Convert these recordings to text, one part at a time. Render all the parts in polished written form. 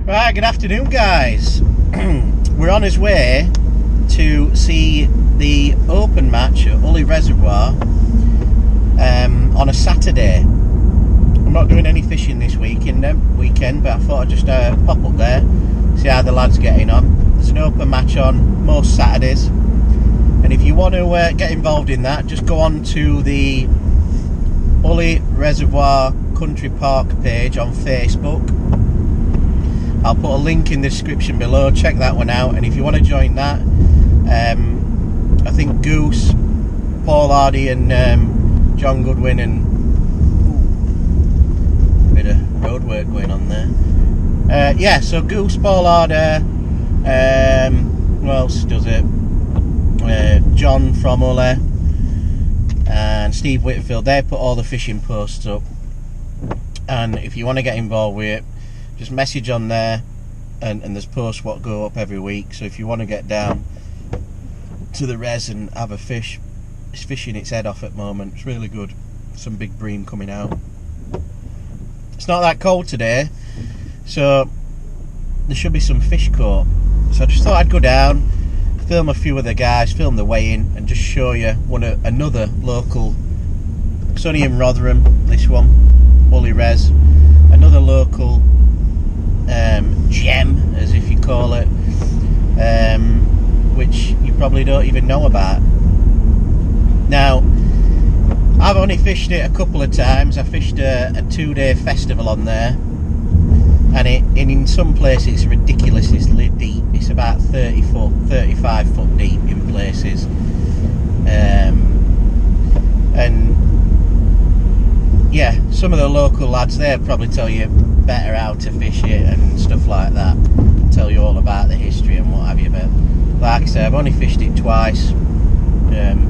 Right, good afternoon guys. We're on his way to see the open match at Ulley Reservoir on a Saturday. I'm not doing any fishing this weekend, but I thought I'd just pop up there, see how the lads getting on. There's an open match on most Saturdays, and if you want to get involved in that, just go on to the Ulley Reservoir Country Park page on Facebook. I'll put a link in the description below, check that one out, and if you want to join that, I think Goose, Paul Hardy and John Goodwin and a bit of road work going on there. Yeah, so Goose, Paul Hardy, who else does it? John from Ulley and Steve Whitfield, they put all the fishing posts up, and if you want to get involved with it, just message on there, and there's posts what go up every week. So if you want to get down to the res and have a fish, it's fishing its head off at the moment. It's really good. Some big bream coming out. It's not that cold today, so there should be some fish caught. So I just thought I'd go down, film a few of the guys, film the weigh-in, and just show you another local. It's only in Rotherham, this one, Ulley Res, another local gem, as if you call it, which you probably don't even know about. Now, I've only fished it a couple of times. I fished a 2-day festival on there, and in some places it's ridiculously deep. It's about 30 foot, 35 foot deep in places, and yeah, some of the local lads there probably tell you better how to fish it and stuff like that, tell you all about the history and what have you, but like I said, I've only fished it twice, and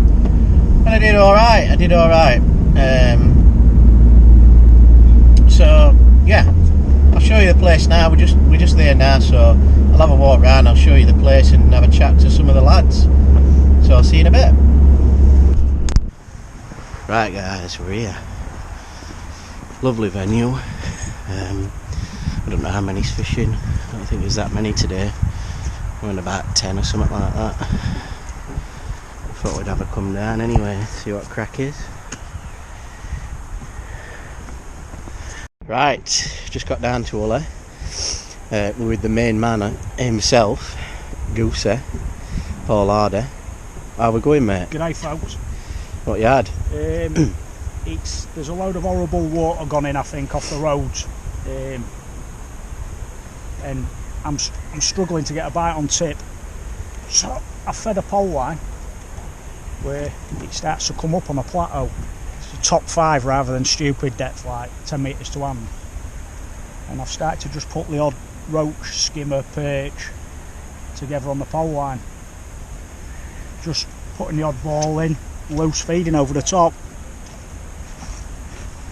I did alright, so yeah, I'll show you the place now. We're just there now, so I'll have a walk around, I'll show you the place and have a chat to some of the lads, so I'll see you in a bit. Right guys, we're here. Lovely venue. I don't know how many's fishing. I don't think there's that many today. We're in about 10 or something like that. Thought we'd have a come down anyway, see what crack is. Right, just got down to Ulley. We're with the main man himself, Goosey, Paul Hardy. How we going, mate? G'day folks. What you had? There's a load of horrible water gone in, I think, off the roads, and I'm struggling to get a bite on tip. So I fed a pole line where it starts to come up on a plateau. It's a top 5 rather than stupid depth like 10 metres to hand. And I've started to just put the odd roach, skimmer, perch together on the pole line. Just putting the odd ball in, loose feeding over the top.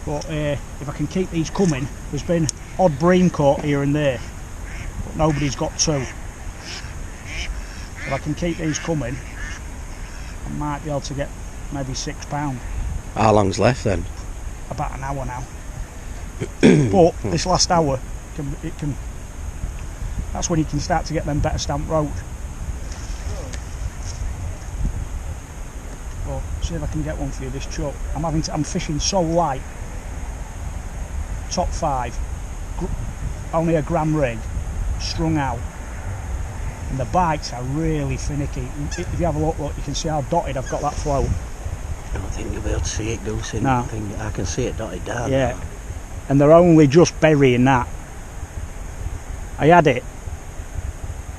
But if I can keep these coming, there's been odd bream caught here and there, but nobody's got 2. If I can keep these coming, I might be able to get maybe £6. How long's left then? About an hour now. But this last hour, that's when you can start to get them better stamped roach. But see if I can get one for you, this chuck. I'm fishing so light. Top 5, only a gram rig, strung out, and the bites are really finicky. If you have a look, you can see how dotted I've got that float. I don't think you'll be able to see it, Goosey. No. I can see it dotted down. Yeah, now. And they're only just burying that. I had it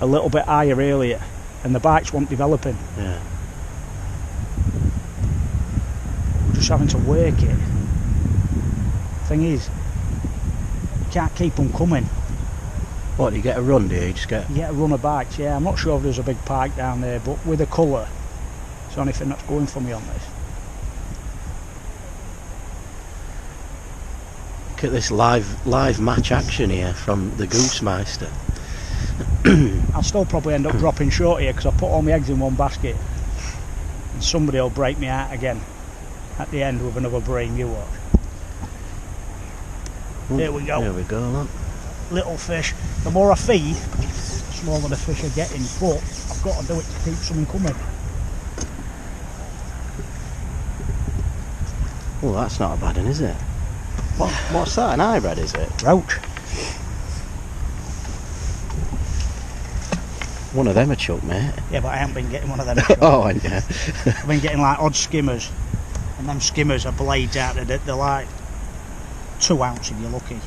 a little bit higher earlier, and the bites weren't developing. Yeah. We're just having to work it. Thing is, can't keep them coming. What, do you get a run, do you? You get a run of bites, yeah. I'm not sure if there's a big pike down there, but with the colour, it's the only thing that's going for me on this. Look at this live match action here from the Goosemeister. I'll still probably end up dropping short here because I put all my eggs in one basket and somebody will break me out again. at the end with another bream. You watch. There we go. There we go, look. Little fish. The more I feed, the smaller the fish are getting, but I've got to do it to keep something coming. Well, that's not a bad one, is it? What's that? An hybrid, is it? Roach. One of them a chuck, mate. Yeah, but I haven't been getting one of them. Oh, haven't you? I've been getting like odd skimmers, and them skimmers are blades out. They're like 2 ounce if you're lucky.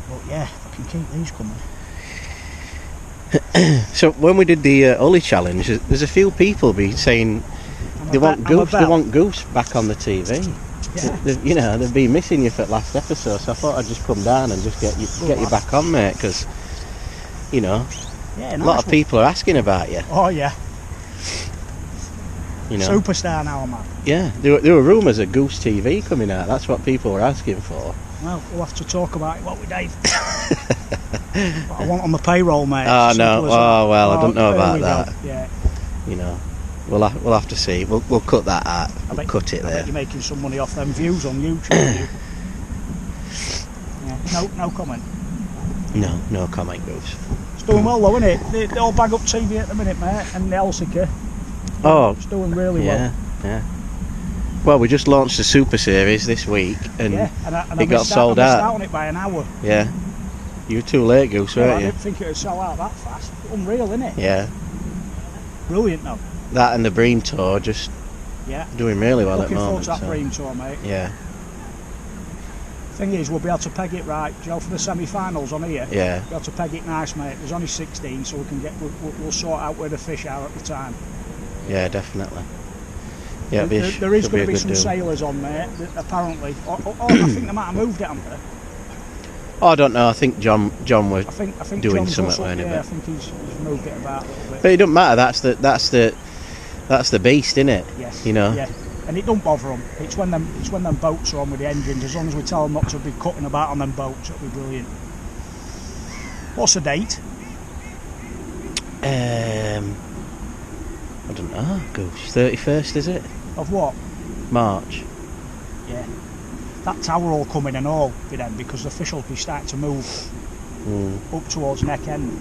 But yeah, if I can keep these coming. So when we did the Ulley challenge, there's a few people be saying they want goose back on the TV. Yeah. You know, they've been missing you for the last episode, so I thought I'd just come down and just get you back on, mate, because you know, yeah, a lot of people are asking about you. Oh yeah. You know. Superstar now, man. Yeah, there were rumours of Goose TV coming out. That's what people were asking for. Well, we'll have to talk about it, won't we, Dave? What I want on the payroll, mate. Oh no! Oh well, I don't know about that. Go. Yeah. You know, we'll have to see. We'll cut that out. We'll cut it I there. bet you're making some money off them views on YouTube. Yeah. No comment. No comment, Goose. It's doing well though, isn't it? They're all BagUpTV at the minute, mate, and the Elsica. Oh, it's doing really well. Yeah. Well, we just launched the Super Series this week, and it got sold out. I missed out on it by an hour. Yeah. You were too late, Goose, weren't you? I didn't think it would sell out that fast. Unreal, isn't it? Yeah. Brilliant, though. That and the Bream Tour just doing really well at the moment. Looking forward to that Bream Tour, mate. Yeah. Thing is, we'll be able to peg it right. Do you know, for the semi-finals on here? Yeah. We'll be able to peg it nice, mate. There's only 16, so we can we'll sort out where the fish are at the time. Yeah, definitely. Yeah, there is going to be some sailors on there, apparently. I think they might have moved it, haven't they? Oh, I don't know. I think John was I think doing John's something also, with it. I think he's moved it about a little bit. But it doesn't matter. That's the beast, isn't it? Yes. You know. Yeah. And it don't bother them. It's when them boats are on with the engines. As long as we tell them not to be cutting about on them boats, it'll be brilliant. What's the date? I don't know. Gosh, 31st, is it? Of what? March. Yeah. That tower will come in and all by then, because the fish will be starting to move up towards neck end.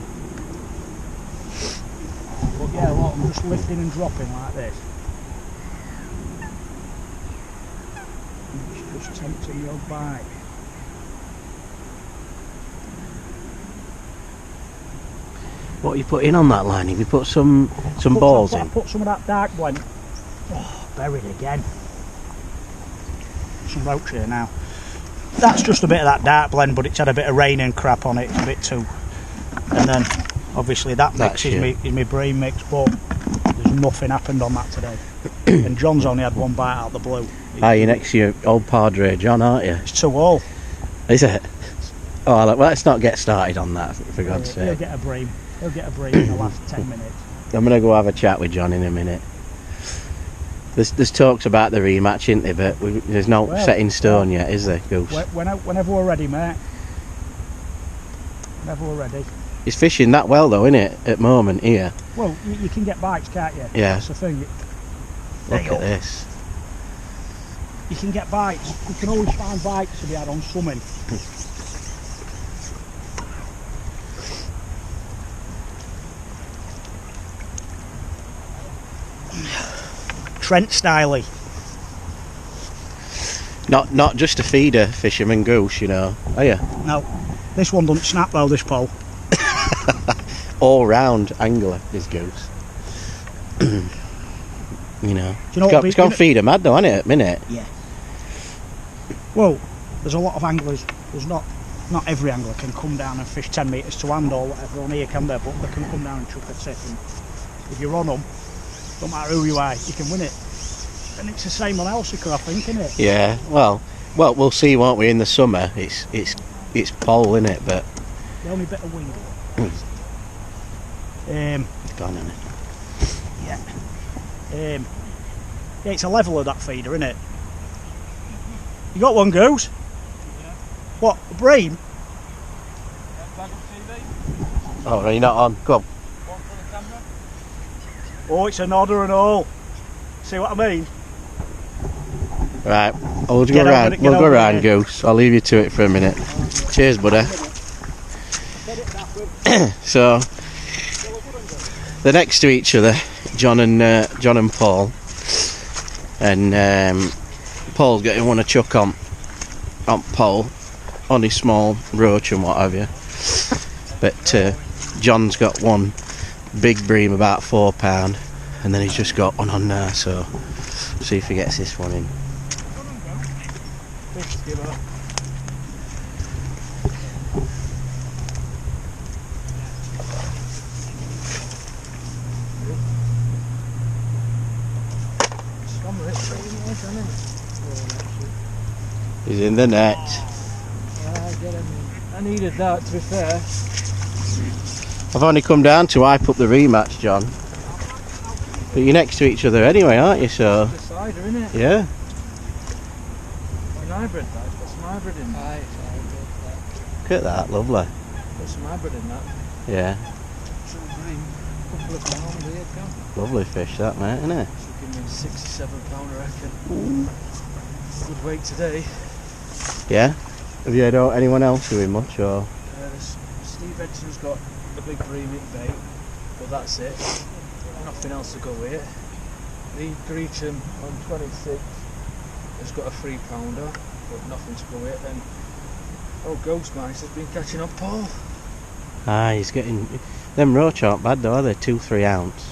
But yeah, look, I'm just lifting and dropping like this. Just tempting your bite. What are you putting on that line? Have you put some balls in? I put some of that dark blend. Oh, buried again. Some roach here now. That's just a bit of that dark blend, but it's had a bit of rain and crap on it, a bit too. And then obviously that mix is my bream mix, but there's nothing happened on that today. And John's only had one bite out of the blue. You're next to your old Padre John, aren't you? It's 2 all. Is it? Oh, well, let's not get started on that, for God's sake. He'll get a bream. He'll get a bream in the last 10 minutes. I'm going to go have a chat with John in a minute. There's talks about the rematch, isn't there? But there's no set in stone yet, is there, Goose? Whenever we're ready, mate. Whenever we're ready. It's fishing that well, though, isn't it, at the moment, here? Well, you can get bites, can't you? Yeah. That's the thing. Look at this. You can get bites. You can always find bites to be had on something. Trent Styley. Not just a feeder fisherman goose, you know, are you? No, this one doesn't snap though, this pole. All round angler, this goose. You know, it's gone feeder mad though, hasn't it, at the minute? Yeah. Well, there's a lot of anglers. There's not every angler can come down and fish 10 metres to hand or whatever on here, can they? But they can come down and chuck a tip, and if you're on them, don't matter who you are, you can win it. And it's the same on Elsica, I think, isn't it? Yeah. Well, we'll see, won't we? In the summer, it's pole, isn't it? But the only bit of weed. It's gone, isn't it? Yeah. Yeah, it's a level of that feeder, isn't it? You got one, Goose? Yeah. What, a bream? Oh, are you not on? Go on. Oh, it's a nodder and all. See what I mean? Right, we'll go round. We'll go round, Goose. I'll leave you to it for a minute. Cheers, buddy. So they're next to each other, John and Paul, and Paul's getting one a chuck on Paul on his small roach and what have you, but John's got one big bream about £4, and then he's just got one on there, so see if he gets this one in. He's in the net. I needed that, to be fair. I've only come down to hype up the rematch, John. But you're next to each other anyway, aren't you? So. It's a cider, isn't it? Yeah. It's an hybrid, that. It's got some hybrid in that. Look at that, lovely. Got some hybrid in that. Yeah. Some green. Couple of pounds here, Cam. Lovely fish, that, mate, isn't it? Should give me £67, I reckon. Good weight today. Yeah. Have you had anyone else doing much, or? Steve Edson's got a big bream bait, but that's it. Nothing else to go with it. Lee Greecham on 26 has got a 3-pounder, but nothing to go with it. And Ghost Mice has been catching up Paul. Ah, he's getting. Them roach aren't bad though, are they? 2-3 ounce.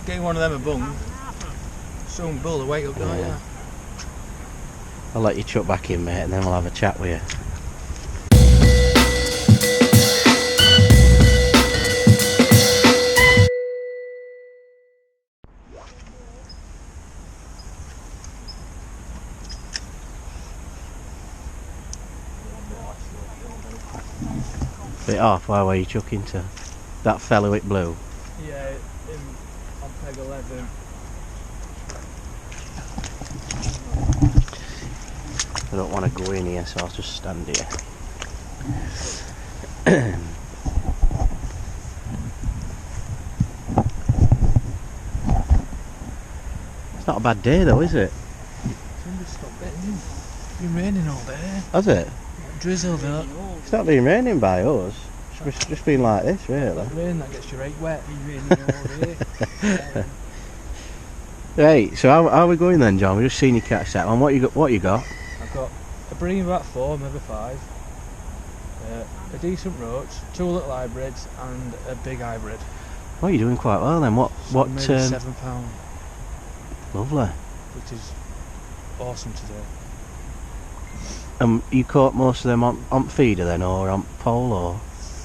Getting one of them a bung. Soon build the weight up, don't you? I'll let you chuck back in, mate, and then we'll have a chat with you. Bit off, why were you chucking to? That fellow it blew? Yeah, on peg 11. I don't want to go in here, so I'll just stand here. It's not a bad day though, is it? Somebody stopped getting in. It's been raining all day. Has it? Drizzled up. It's not been raining by us. It's just been like this, really. Rain that gets your rake wet. It's raining all day. Right, so how are we going then, John? We've just seen you catch that one. What you got? I've got a bream about 4, maybe 5. A decent roach, 2 little hybrids, and a big hybrid. Oh, you're doing quite well then. What? Maybe £7. Lovely. Which is awesome today. You caught most of them on feeder then, or on pole, or?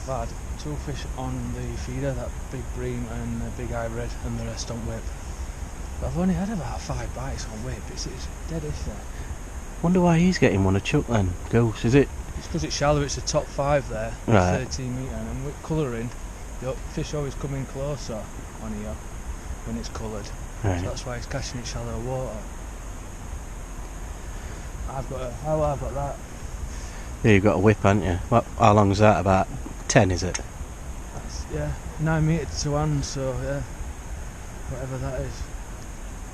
I've had 2 fish on the feeder, that big bream and a big hybrid, and the rest on whip. But I've only had about 5 bites on whip. It's deadish there. Wonder why he's getting one a chuck then. Goose, is it? It's because it's shallow. It's a top 5 there, right. 13 metre, and with colouring, the fish always come in closer on here when it's coloured. Right. So that's why it's catching it shallow water. I've got that. Yeah, you've got a whip, haven't you? How long's that? About 10, is it? Yeah, 9 metre to 2 hands, so yeah, whatever that is.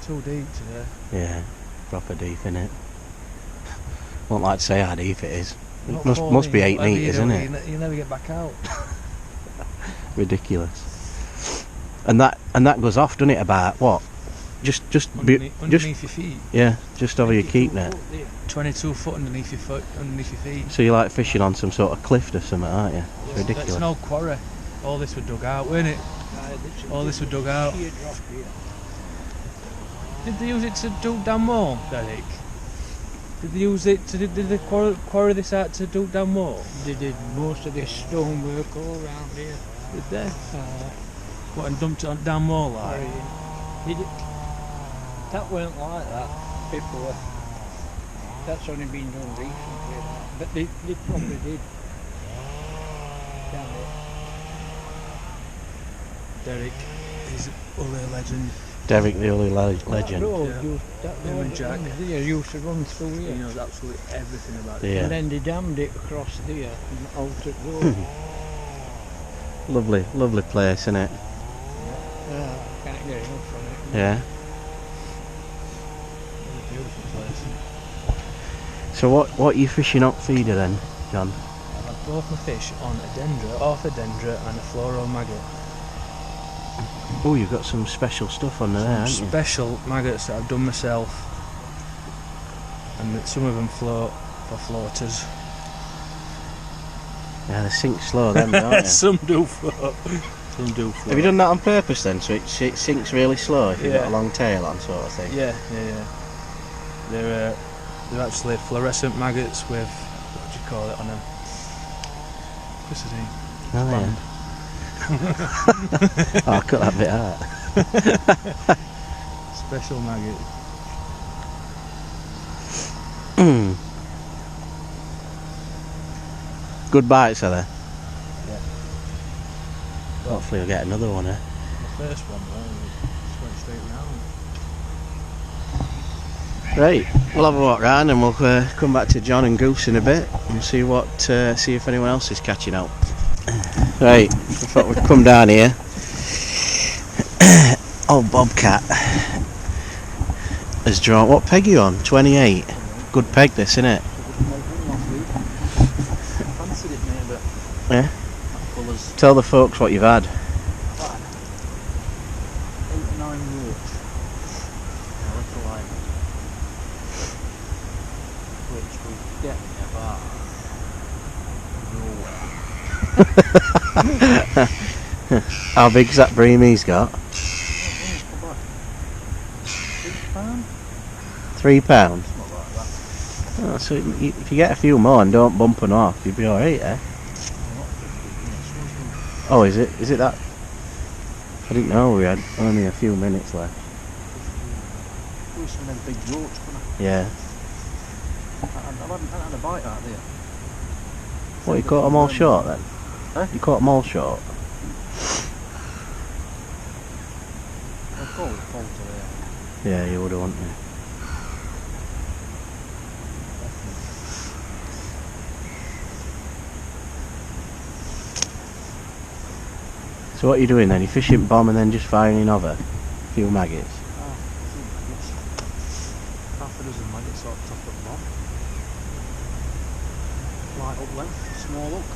Too deep today. Yeah, proper deep, innit? Won't like to say how deep it is. It must be 8 metres, isn't it? You never get back out. Ridiculous. And that goes off, doesn't it? About what? Just underneath your feet. Yeah, just over your keep net. 22 foot underneath your feet. So you're like fishing on some sort of cliff or something, aren't you? It's ridiculous. It's an old quarry. All this was dug out, weren't it? All this was dug out. Did they use it to do down more, Derek? Did they use it to did they quarry this out to do down more? They did most of this stonework all around here. Did they? What, and dumped it on down more like? That weren't like that before. That's only been done recently. But they probably did. Down there. Derek is an Ulley legend. Derek the Ulley legend. That road, Yeah. Him and Jack. There used to run through here. He knows absolutely everything about it. Yeah. And then they dammed it across here and altered road. Lovely place, isn't it? Can't get enough from it. Yeah. It's a beautiful place. So what are you fishing up feeder then, John? I've had both my fish on a dendra, orthodendra and a fluoro maggot. Oh, you've got some special stuff on there, haven't you? Special maggots that I've done myself, and that some of them float for floaters. Yeah, they sink slow then, don't they? Some do float. Some do float. Have you done that on purpose then, so it sinks really slow if you've Yeah. got a long tail on, sort of thing? Yeah. They're actually fluorescent maggots with, what do you call it on them? Electricity. Oh, yeah. Oh, I'll cut that bit out. Special maggot. Good bites, are they? Yeah. Hopefully we'll get another one, eh? The first one, just went straight round. Right, we'll have a walk round and we'll come back to John and Goose in a bit and see if anyone else is catching out. Right, I thought we'd come down here. Old Bobcat has drawn. What peg are you on? 28. Good peg, this, isn't it? Fancied it, mate, but Yeah. that colour's Tell the folks what you've had. 8 or 9 roach. A little line. Which will get me about nowhere. How big's that bream he's got? £3? Not like that. Oh, so if you get a few more and don't bump them off, you'll be alright, eh? Oh, is it? Is it that? I didn't know we had only a few minutes left. Do some of them big roach, couldn't I? Yeah. I haven't had a bite out there. What, you caught them all short then? Huh? You caught them all short? I'll call it falter there. Yeah, you would have, wouldn't you? So what are you doing then? You fishing bomb and then just firing over? A few maggots? Half a dozen maggots sort of top of the bomb. Light up length, small hook.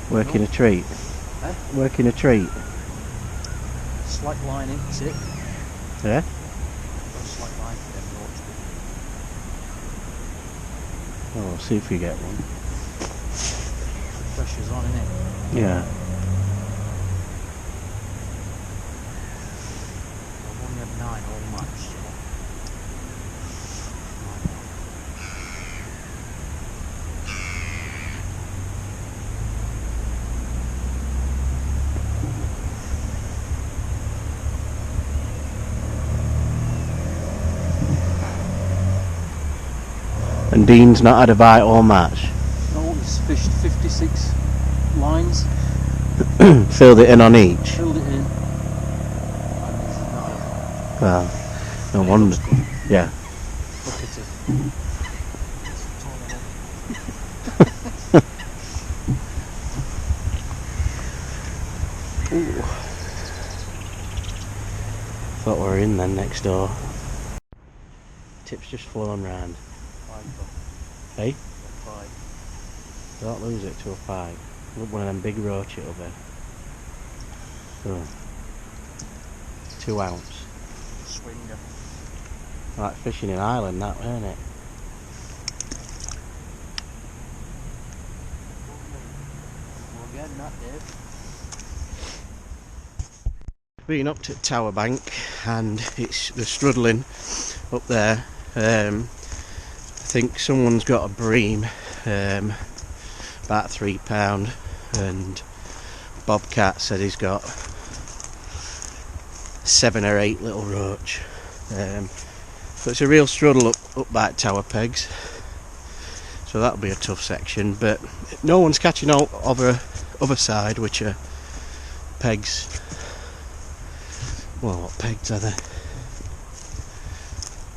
Working a treat? Eh? Working a treat? Slack line in, tip. Yeah? Got a slack line for them roach. Oh, we'll see if we get one. The pressure's on, innit? Yeah. I've only had 9 all match, so. And Dean's not had a bite all match. No, he's fished 56 lines, Filled it in on each. filled it in. And he's not had Well, no it. wonder. Looks good. Yeah. Look at it. Ooh. Thought we were in then next door. Tip's just flown round. Hey? 5. Don't lose it to a 5. Look, one of them big roach it'll be. Oh. 2 ounce. Swinger. Like fishing in Ireland, that, weren't it? We're getting that, Dave. Been up to Tower Bank and they're struggling up there. I think someone's got a bream, about £3, and Bobcat said he's got 7 or 8 little roach. So it's a real struggle up by Tower Pegs. So that'll be a tough section, but no one's catching out over other side, which are pegs. Well, what pegs are they?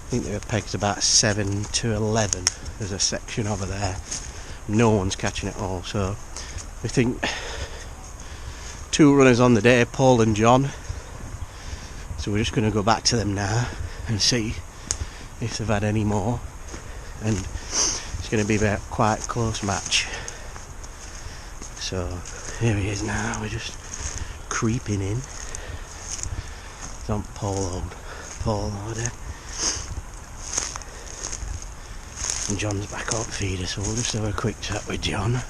I think they're pegs about 7 to 11. There's a section over there. No one's catching it all, so we think 2 runners on the day, Paul and John. So we're just going to go back to them now and see if they've had any more. and it's going to be a quite close match. So here he is now, we're just creeping in. He's on pole order. And John's back up feeder, so we'll just have a quick chat with John.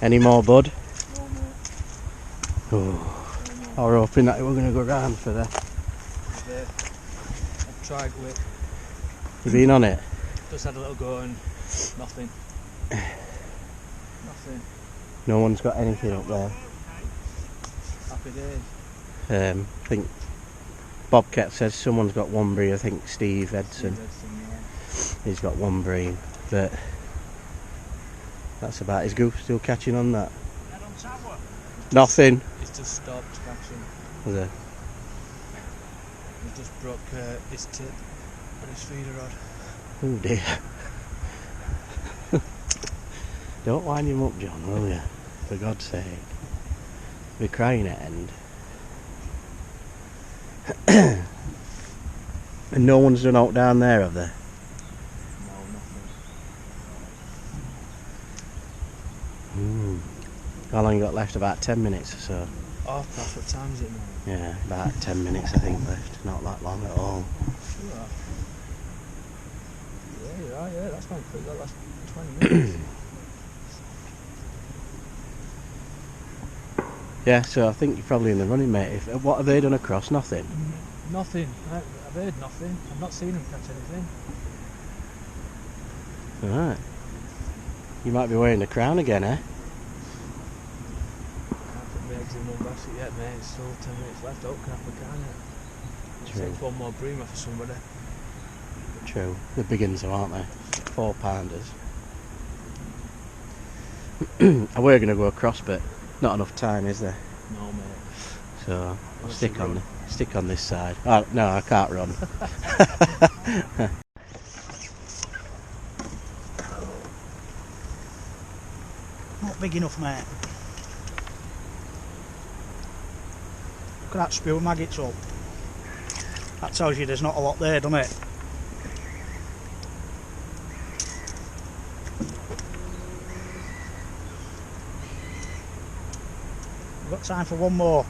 Any more, bud? Oh, I was hoping that we were going to go round for that. I've tried with. You been on it? Just had a little go and nothing. Nothing. No one's got anything up there. Happy days. I think Bobcat says someone's got one bream. I think Steve Edson. He's got one bream, but that's about. Is Goof still catching on that? Nothing. He's just stopped catching. Was it? He just broke his tip on his feeder rod. Oh dear. Don't wind him up, John, will you? For God's sake. We're crying at end. And no one's done out down there, have they? No, nothing. How long you got left? About 10 minutes or so. Oh, that's what time is it now? Yeah, about 10 minutes I think left. Not that long at all. Sure. Yeah, you're right, yeah, that's not quick, that lasts 20 minutes. Yeah, so I think you're probably in the running, mate. What have they done across? Nothing? Nothing. I've heard nothing. I've not seen him catch anything. Alright. You might be wearing the crown again, eh? I can't put my eggs in one basket yet, mate. It's still 10 minutes left. Oh, can I put can it? True. Take one more bream off of somebody. True. The big uns, aren't they? 4-pounders. I were going to go across, but not enough time, is there? No, mate. So I'll stick on this side. Oh, no, I can't run. Not big enough, mate. Look at that spew of maggots up. That tells you there's not a lot there, doesn't it? We've got time for one more.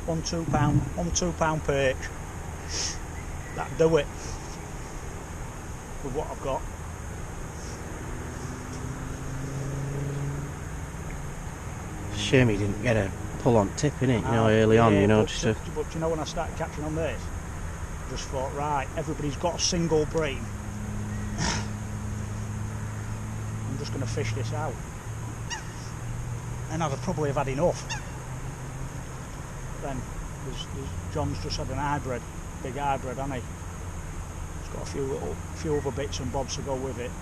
One £2 perch. That'll do it with what I've got. Shame he didn't get a pull on tip, innit? You know, early on, you know, but, just to... But you know, when I started catching on this, I just thought, right, everybody's got a single bream. I'm just going to fish this out. And I'd probably have had enough. Then John's just had an hybrid, big hybrid, hasn't he? He's got a few other bits and bobs to go with it.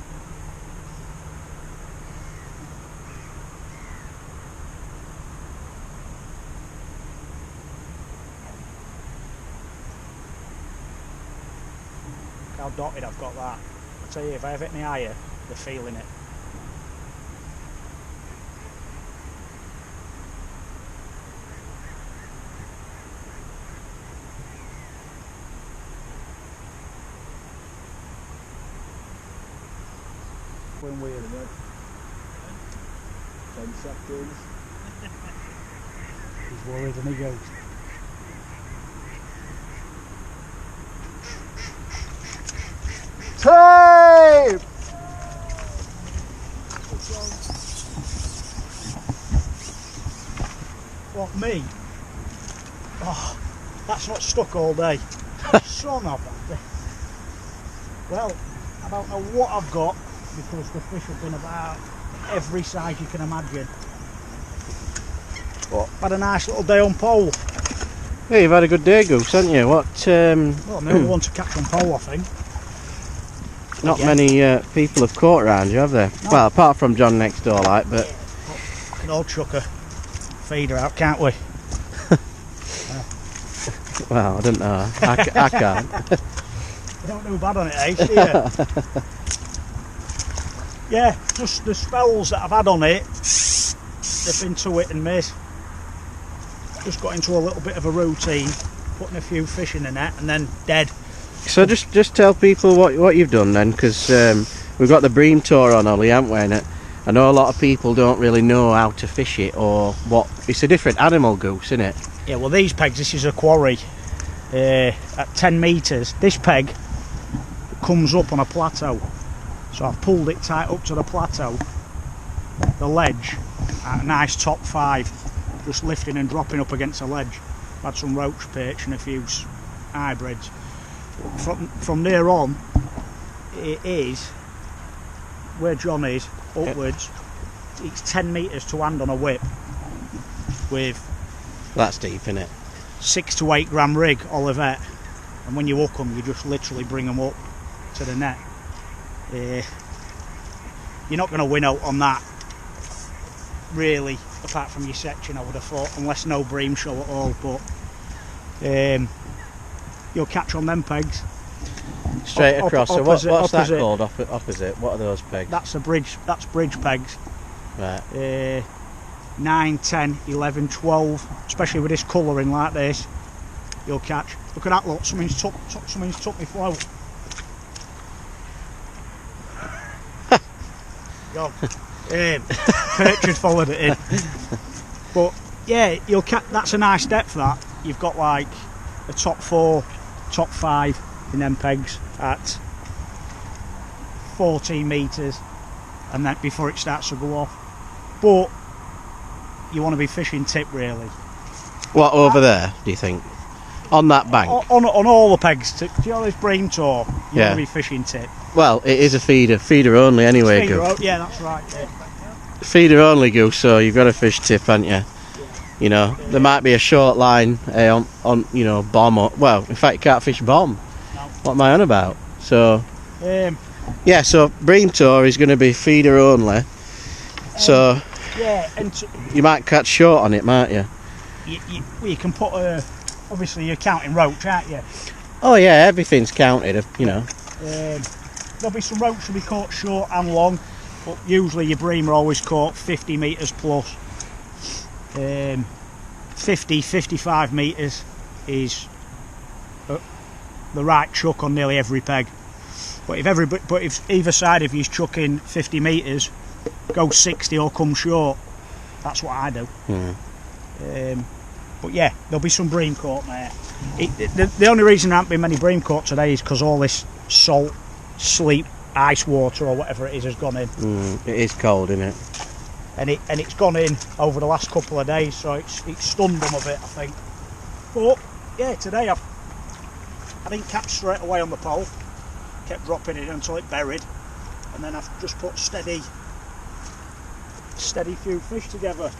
Look how dotted I've got that. I tell you, if I have it any higher, they're feeling it. When we're in it. 10 seconds. He's worried and he goes. Time! What, me? Oh, that's not stuck all day. Son of a... Well, I don't know what I've got, because the fish have been about every size you can imagine. But I've had a nice little day on pole. Yeah, you've had a good day, Goose, haven't you? What? Well, I'm the only one to catch on pole, I think. Not many people have caught around you, have there? No. Well, apart from John next door, like, but We can all chuck a feeder out, can't we? well, I don't know. I can't. You don't do bad on it, Ace, do you? Yeah, just the spells that I've had on it, they've been to hit and miss. Just got into a little bit of a routine, putting a few fish in the net and then dead. So just tell people what you've done then, because we've got the bream tour on Ulley, haven't we? And I know a lot of people don't really know how to fish it or what. It's a different animal, Goose, isn't it? Yeah, well, these pegs, this is a quarry at 10 metres. This peg comes up on a plateau, so I've pulled it tight up to the plateau, the ledge, at a nice top 5, just lifting and dropping up against the ledge. I've had some roach perch and a few hybrids. From there on, it is where John is, upwards. It's 10 metres to hand on a whip with That's deep, isn't it? 6 to 8 gram rig, Olivet, and when you hook them, you just literally bring them up to the net. You're not going to win out on that, really, apart from your section, I would have thought, unless no bream show at all. But you'll catch on them pegs. Straight across. So what's opposite. that called? Opposite. What are those pegs? That's a bridge. That's bridge pegs. Right. 9, 10, 11, 12, especially with this colouring like this, you'll catch. Look at that, look, something's took me float. Go. Perch had followed it in. But yeah, you'll catch. That's a nice depth, that. You've got like a top 4, top 5 in them pegs at 14 metres, and then before it starts to go off. But you want to be fishing tip, really. What, over there, do you think? On that bank? On all the pegs. Do you know this bream tour? You want to be fishing tip. Well, it is a feeder only anyway, Goose. Yeah, that's right. Yeah. Feeder only, Goose, so you've got to fish tip, haven't you? You know, there might be a short line on you know, bomb or, well, in fact you can't fish bomb. No. What am I on about? So yeah, so bream tour is going to be feeder only. So yeah, and you might catch short on it, might you? You can put obviously you're counting roach, aren't you? Oh yeah, everything's counted, you know. There'll be some roach to be caught short and long, but usually your bream are always caught 50 metres plus. 50, 55 metres is the right chuck on nearly every peg. But if either side of you's chucking 50 metres, go 60 or come short. That's what I do. But yeah, there'll be some bream caught there. The only reason there haven't been many bream caught today is because all this salt, sleep, ice water or whatever it is has gone in. It is cold, isn't it? And it's gone in over the last couple of days, so it's stunned them a bit, I think. But yeah, today I didn't catch straight away on the pole. Kept dropping it until it buried, and then I've just put steady few fish together.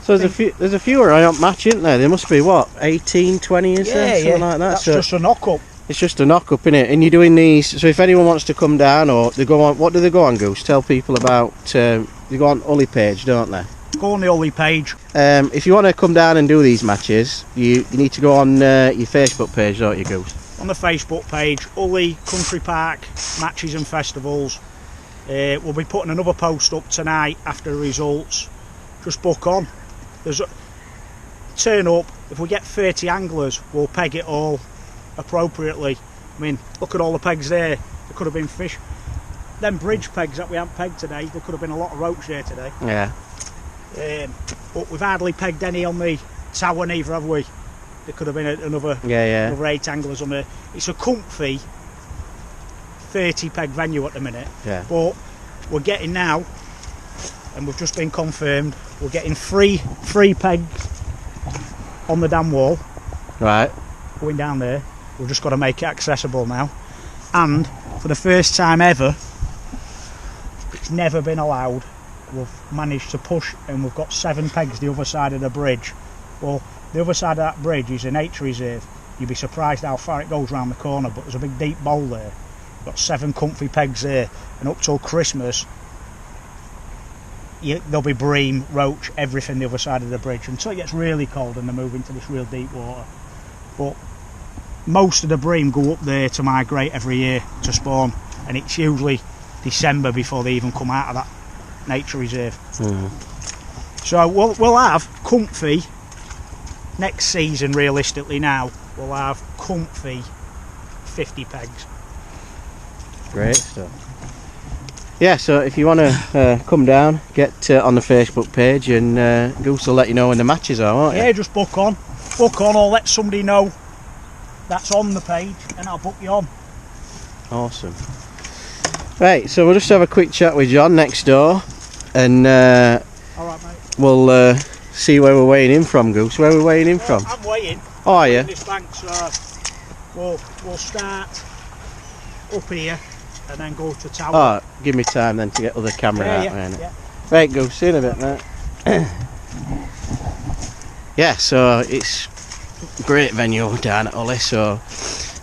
So there's a few around match, isn't there? There must be what, 18, 20 is there? Something like that. That's just a knock up. It's just a knock up, innit? And you're doing these, so if anyone wants to come down or they go on, what do they go on, Goose? Tell people about, they go on Ulley page, don't they? Go on the Ulley page. If you want to come down and do these matches, you need to go on your Facebook page, don't you, Goose? On the Facebook page, Ulley Country Park matches and festivals. We'll be putting another post up tonight after the results. Just book on. Turn up. If we get 30 anglers, we'll peg it all appropriately. I mean, look at all the pegs there. There could have been fish. Them bridge pegs that we haven't pegged today, there could have been a lot of roach there today. Yeah. But we've hardly pegged any on the tower neither, have we? There could have been another 8 anglers on there. It's a comfy 30 peg venue at the minute. Yeah. But we're getting now, and we've just been confirmed, we're getting free pegs on the dam wall. Right. Going down there. We've just got to make it accessible now. And for the first time ever, it's never been allowed, we've managed to push, and we've got 7 pegs the other side of the bridge. Well, The other side of that bridge is a nature reserve. You'd be surprised how far it goes round the corner, but there's a big deep bowl there. Got 7 comfy pegs there, and up till Christmas there'll be bream, roach, everything the other side of the bridge until it gets really cold and they move into this real deep water. But most of the bream go up there to migrate every year to spawn, and it's usually December before they even come out of that nature reserve. So we'll have comfy next season. Realistically now we'll have comfy 50 pegs. Great stuff. Yeah, so if you want to come down, get on the Facebook page, and Goose will let you know when the matches are, won't you? Yeah, just book on, or let somebody know that's on the page and I'll book you on. Awesome. Right, so we'll just have a quick chat with John next door, and Alright, mate. we'll see where we're weighing in from, Goose. Where are we weighing in from? I'm weighing. Oh, are you? This bank, so we'll start up here and then go to tower. Oh, give me time then to get other camera out. Yeah. Right, Goose, see you in a bit, mate. Yeah, so it's a great venue down at Ulley, so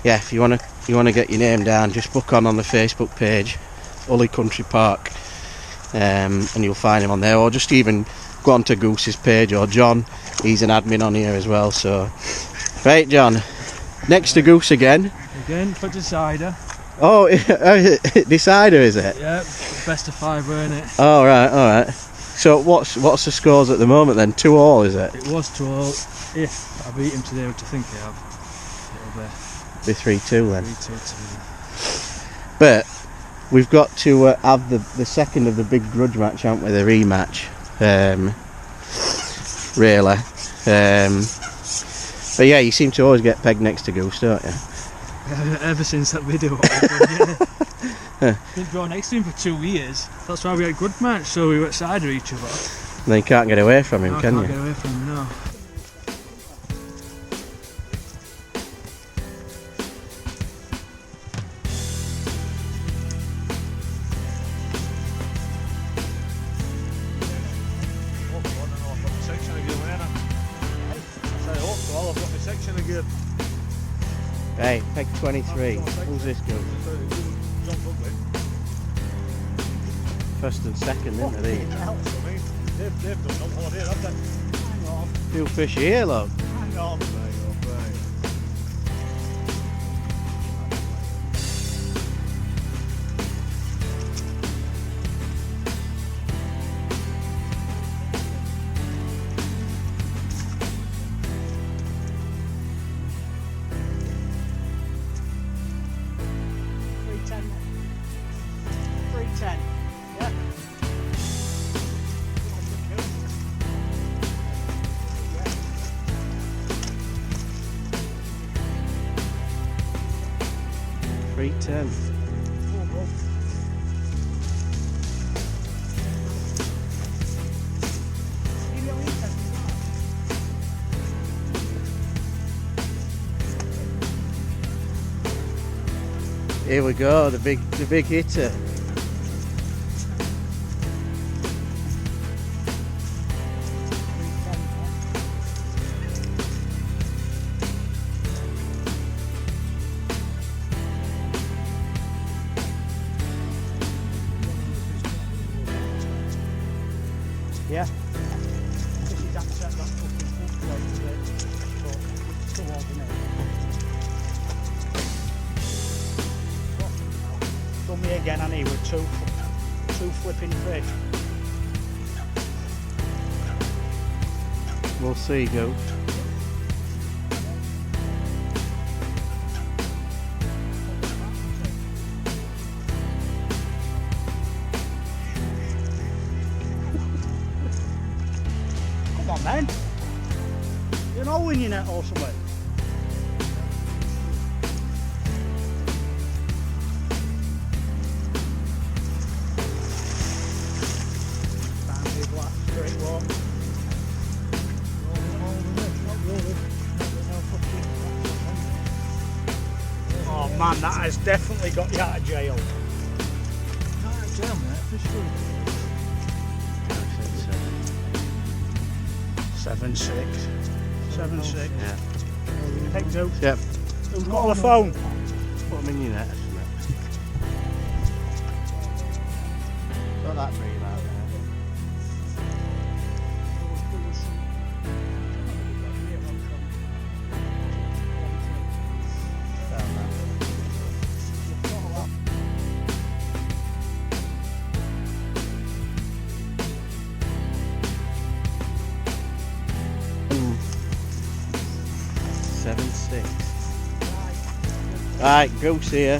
yeah, if you want to get your name down, just book on the Facebook page, Ulley Country Park, and you'll find him on there, or just even go on to Goose's page, or John, he's an admin on here as well. So right, John, next to Goose again For decider. Oh, decider, is it? Yeah, best of 5, weren't it? Oh, alright. So what's the scores at the moment then? 2-2, is it? It was 2-2. If I beat him today, which I think I have, it'll Be 3-2 then. 3-2 to me. But we've got to have the second of the big grudge match, haven't we? The rematch. Really. But yeah, you seem to always get pegged next to Goose, don't you? Ever since that video, been drawn next to him for 2 years. That's why we had a good match, so we were side of each other. And then you can't get away from him, can you? Can't get away from him, no. Hey, peg 23. Who's this go? First and second, isn't they? They've done no holiday, have they? Hang on. Few fish here, look. Hang on. Here we go, the big hitter. Yeah. This is upset that fucking foot plate, but still holding it. Done me again, Annie, with two flipping fish. We'll see, Goose. Come on, then. You're not winning it or something. Oh man, that has definitely got you out of jail. Not out of jail, mate. Fishery. 7-6. 7-6. Yeah. Hey, Joe. Yep. Who's got on the phone? Put them in your net, isn't it? Got that bream out there. Right, goose here.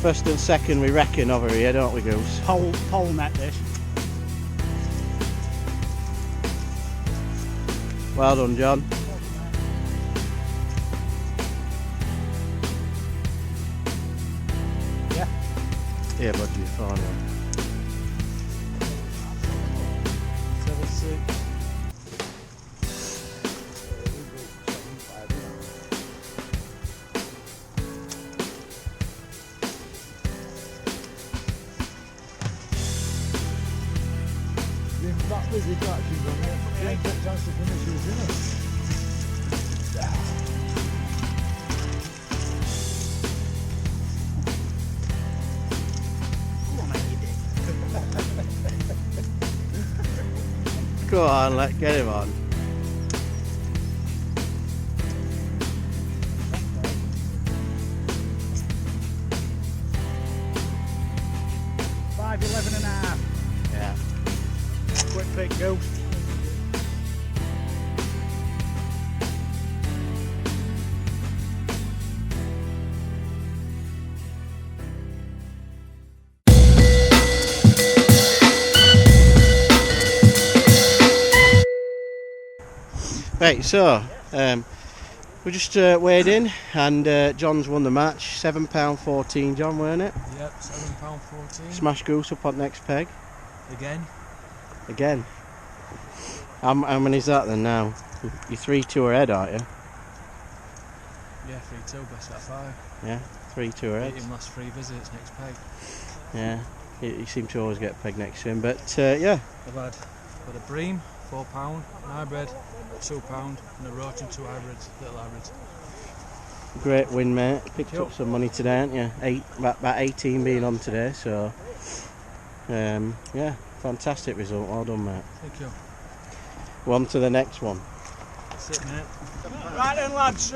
First and second we reckon over here, don't we, goose? Pole net this. Well done, John. Yeah. Yeah, bud, you're fine. 7-6. That's with the attractions on it. You ain't got a chance to finish your dinner. Go on, let's get him on. $5.11.5. Yeah. Quick pick, goose. Right, so we just weighed in and John's won the match. £7.14, John, weren't it? Yep, £7.14. Smash goose up on next peg. Again. How many's that then now? You're 3-2 ahead, aren't you? Yeah, 3-2, best out of 5. Yeah, 3-2 ahead. Beat him last 3 visits, next peg. Yeah, you seem to always get a peg next to him, but yeah. I've had a bream, £4, an hybrid, £2, and a roach and 2 hybrids, little hybrids. Great win, mate. Picked up some money today, haven't you? About 18 being on today, so yeah, fantastic result. Well done, mate. Thank you. Well, on to the next one. That's it, mate. Right then, lads.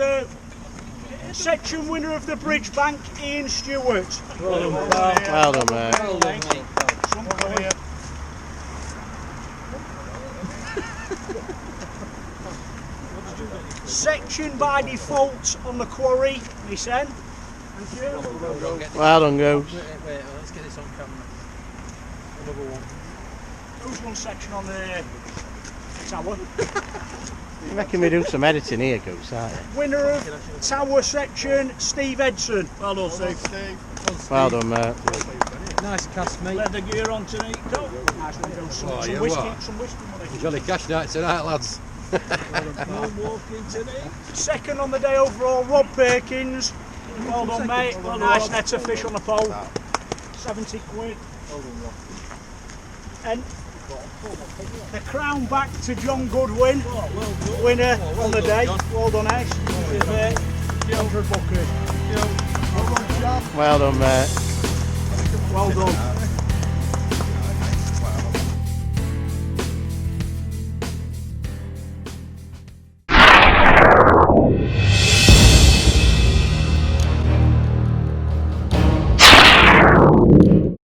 Section winner of the Bridge Bank, Ian Stewart. Well done, mate. Well done, mate. Some colour. Section by default on the quarry, Miss N. Thank you. Well done, goose. Wait, let's get this on camera. Another one. Who's won section on the tower? You reckon we do some editing here, goose, aren't you? Winner of tower section, Steve Edson. Well done, Steve. Well done, mate. Nice cast, mate. Leather gear on tonight. Go. Nice one, go. Some whiskey money. Jolly cash night tonight, lads. No walking tonight. Second on the day overall, Rob Perkins. Well done, mate. Nice net of fish on the pole. 70 quid. And the crown back to John Goodwin, winner on the day. Well done, Ace. 100 buckets. Well done, mate. Well done.